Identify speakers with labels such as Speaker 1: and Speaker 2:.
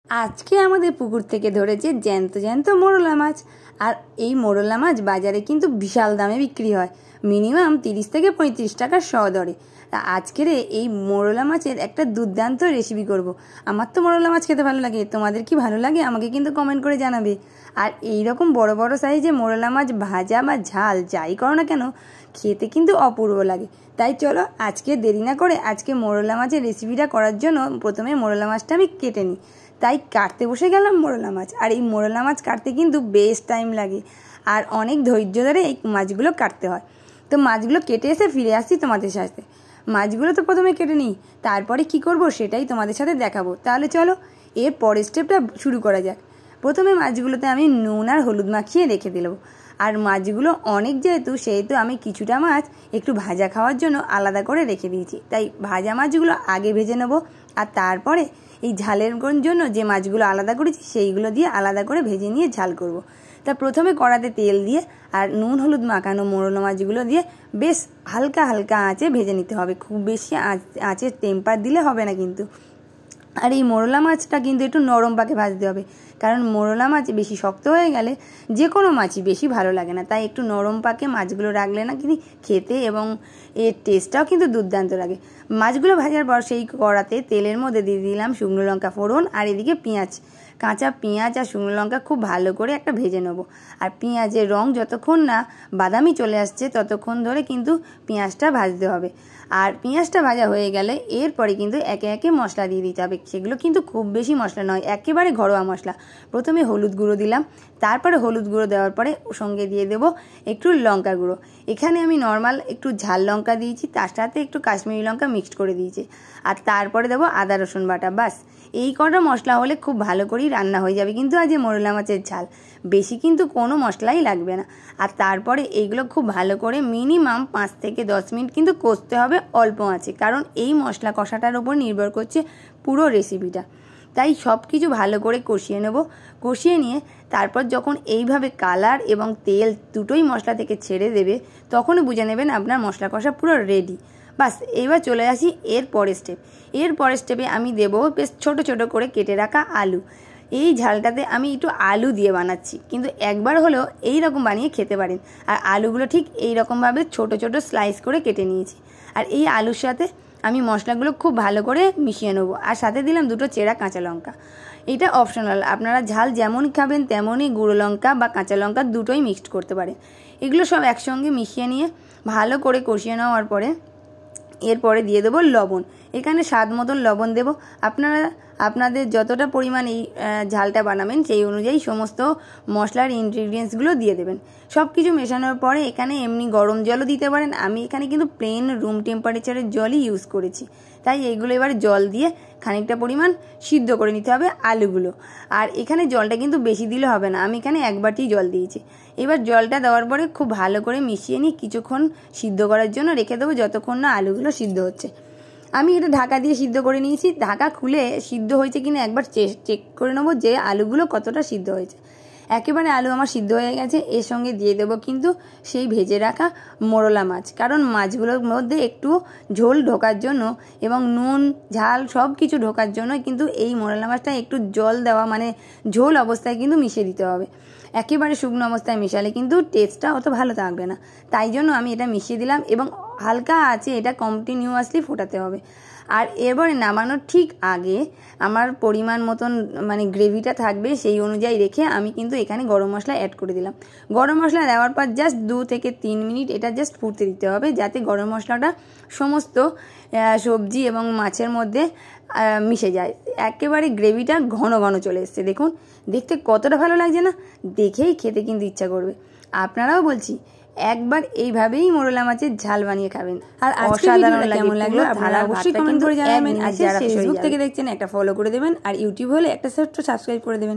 Speaker 1: আজকে আমাদের পুকুর থেকে ধরেছে জ্যান্ত জ্যান্ত মোরলা মাছ। আর এই মোরলা মাছ বাজারে কিন্তু বিশাল দামে বিক্রি হয়, মিনিমাম 30 থেকে 35 টাকার শ দরে। আজকের এই মোরলা মাছের একটা দুর্দান্ত রেসিপি করব। আমার তো মোরলা মাছ খেতে ভালো লাগে, তোমাদের কি ভালো লাগে আমাকে কিন্তু কমেন্ট করে জানাবে। আর এই রকম বড় বড় সাইজে মোরলা মাছ ভাজা বা ঝাল যাই করো না কেন, খেতে কিন্তু অপূর্ব লাগে। তাই চলো আজকে দেরি না করে আজকে মোরলা মাছের রেসিপিটা করার জন্য প্রথমে মোরলা মাছটা আমি কেটে নিই। তাই কাটতে বসে গেলাম মোরলা মাছ। আর এই মোরলা মাছ কাটতে কিন্তু বেশ টাইম লাগে আর অনেক ধৈর্য ধরে এই মাছগুলো কাটতে হয়। তো মাছগুলো কেটে এসে ফিরে আসছি তোমাদের সাথে। মাছগুলো তো প্রথমে কেটে নিই, তারপরে কি করব সেটাই তোমাদের সাথে দেখাবো। তাহলে চলো এর পরের স্টেপটা শুরু করা যাক। প্রথমে মাছগুলোতে আমি নুন আর হলুদ মাখিয়ে রেখে দিলাম। আর মাছগুলো অনেক সেহেতু আমি কিছুটা মাছ একটু ভাজা খাওয়ার জন্য আলাদা করে রেখে দিয়েছি। তাই ভাজা মাছগুলো আগে ভেজে নেব, আর তারপরে এই ঝালের জন্য যে মাছগুলো আলাদা করেছি সেইগুলো দিয়ে আলাদা করে ভেজে নিয়ে ঝাল করব। তা প্রথমে কড়াতে তেল দিয়ে আর নুন হলুদ মাখানো মোরলা মাছগুলো দিয়ে বেশ হালকা হালকা আঁচে ভেজে নিতে হবে। খুব বেশি আঁচে টেম্পার দিলে হবে না কিন্তু। আর এই মোরলা মাছটা কিন্তু একটু নরম পাকে ভাজতে হবে, কারণ মোরলা মাছ বেশি শক্ত হয়ে গেলে যে কোনো মাছই বেশি ভালো লাগে না। তাই একটু নরম পাকে মাছগুলো রাখলে না কিন্তু খেতে এবং এর টেস্টটাও কিন্তু দুর্দান্ত লাগে। মাছগুলো ভাজার পর সেই কড়াতে তেলের মধ্যে দিয়ে দিলাম শুকনো লঙ্কা ফোড়ন, আর এদিকে পেঁয়াজ, কাঁচা পেঁয়াজ আর শুকনো লঙ্কা খুব ভালো করে একটা ভেজে নেবো। আর পেঁয়াজের রং যতক্ষণ না বাদামি চলে আসছে ততক্ষণ ধরে কিন্তু পেঁয়াজটা ভাজতে হবে। আর পেঁয়াজটা ভাজা হয়ে গেলে এরপরে কিন্তু একে একে মশলা দিয়ে দিতে হবে। সেগুলো কিন্তু খুব বেশি মশলা নয়, একেবারে ঘরোয়া মশলা। প্রথমে হলুদ গুঁড়ো দিলাম, তারপরে হলুদ গুঁড়ো দেওয়ার পরে সঙ্গে দিয়ে দেবো একটু লঙ্কা গুঁড়ো। এখানে আমি নর্মাল একটু ঝাল লঙ্কা দিয়েছি, তার সাথে একটু কাশ্মীরি লঙ্কা মিক্সড করে দিয়েছি। আর তারপরে দেবো আদা রসুন বাটা। বাস এই কটা মশলা হলে খুব ভালো করেই রান্না হয়ে যাবে কিন্তু আজ মোরলা মাছের ঝাল। বেশি কিন্তু কোনো মশলাই লাগবে না। আর তারপরে এইগুলো খুব ভালো করে মিনিমাম 5 থেকে 10 মিনিট কিন্তু কষতে হবে অল্প আঁচে, কারণ এই মশলা কষাটার উপর নির্ভর করছে পুরো রেসিপিটা। তাই সব কিছু ভালো করে কষিয়ে নেব। কষিয়ে নিয়ে তারপর যখন এইভাবে কালার এবং তেল দুটোই মশলা থেকে ছেড়ে দেবে, তখনই বুঝে নেবেন আপনার মশলা কষা পুরো রেডি। বাস এবার চলে আসি এর পরের স্টেপ। এর পরের স্টেপে আমি দেবো বেশ ছোট ছোট করে কেটে রাখা আলু। এই ঝালটাতে আমি একটু আলু দিয়ে বানাচ্ছি, কিন্তু একবার হলেও এই রকম বানিয়ে খেতে পারেন। আর আলুগুলো ঠিক এই রকমভাবে ছোট ছোট স্লাইস করে কেটে নিয়েছি। আর এই আলুর সাথে আমি মশলাগুলো খুব ভালো করে মিশিয়ে নেবো। আর সাথে দিলাম 2টো চেরা কাঁচা লঙ্কা। এটা অপশনাল, আপনারা ঝাল যেমন খাবেন তেমনই গুঁড়ো লঙ্কা বা কাঁচা লঙ্কা দুটোই মিক্সড করতে পারেন। এগুলো সব একসঙ্গে মিশিয়ে নিয়ে ভালো করে কষিয়ে নেওয়ার পরে এরপরে দিয়ে দেবো লবণ। এখানে স্বাদ মতন লবণ দেবো। আপনারা আপনাদের যতটা পরিমাণ এই ঝালটা বানাবেন সেই অনুযায়ী সমস্ত মশলার ইনগ্রিডিয়েন্টসগুলো দিয়ে দেবেন। সব কিছু মেশানোর পরে এখানে এমনি গরম জলও দিতে পারেন। আমি এখানে কিন্তু প্লেন রুম টেম্পারেচারের জলই ইউজ করেছি। তাই এইগুলো এবার জল দিয়ে খানিকটা পরিমাণ সিদ্ধ করে নিতে হবে আলুগুলো। আর এখানে জলটা কিন্তু বেশি দিলে হবে না, আমি এখানে 1 বাটি জল দিয়েছি। এবার জলটা দেওয়ার পরে খুব ভালো করে মিশিয়ে নিয়ে কিছুক্ষণ সিদ্ধ করার জন্য রেখে দেবো, যতক্ষণ না আলুগুলো সিদ্ধ হচ্ছে। আমি এটা ঢাকা দিয়ে সিদ্ধ করে নিয়েছি। ঢাকা খুলে সিদ্ধ হয়েছে কিনা একবার চেক করে নেবো যে আলুগুলো কতটা সিদ্ধ হয়েছে। একেবারে আলু আমার সিদ্ধ হয়ে গেছে। এর সঙ্গে দিয়ে দেবো কিন্তু সেই ভেজে রাখা মোরলা মাছ, কারণ মাছগুলোর মধ্যে একটু ঝোল ঢোকার জন্য এবং নুন ঝাল সব কিছু ঢোকার জন্য কিন্তু এই মোরলা মাছটা একটু জল দেওয়া মানে ঝোল অবস্থায় কিন্তু মিশিয়ে দিতে হবে। একেবারে শুকনো অবস্থায় মেশালে কিন্তু টেস্টটা অত ভালো থাকবে না। তাই জন্য আমি এটা মিশিয়ে দিলাম এবং হালকা আছে এটা কন্টিনিউয়াসলি ফোটাতে হবে। আর এরপরে নামানোর ঠিক আগে আমার পরিমাণ মতন মানে গ্রেভিটা থাকবে সেই অনুযায়ী রেখে আমি কিন্তু এখানে গরম মশলা অ্যাড করে দিলাম। গরম মশলা দেওয়ার পর জাস্ট 2 থেকে 3 মিনিট এটা জাস্ট ফুটতে দিতে হবে, যাতে গরম মশলাটা সমস্ত সবজি এবং মাছের মধ্যে মিশে যায়। একেবারে গ্রেভিটা ঘন ঘন চলে এসছে, দেখুন দেখতে কতটা ভালো লাগছে না, দেখেই খেতে কিন্তু ইচ্ছা করবে। আপনারাও বলছি একবার এইভাবেই মোরলা মাছের ঝাল বানিয়ে খাবেন। আর অসাধারণ কেমন লাগলো আপনারা অবশ্যই কমেন্ট করে জানাবেন। আর যারা ফেসবুক থেকে দেখছেন একটা ফলো করে দেবেন, আর ইউটিউব হলে একটা সাবস্ক্রাইব করে দেবেন।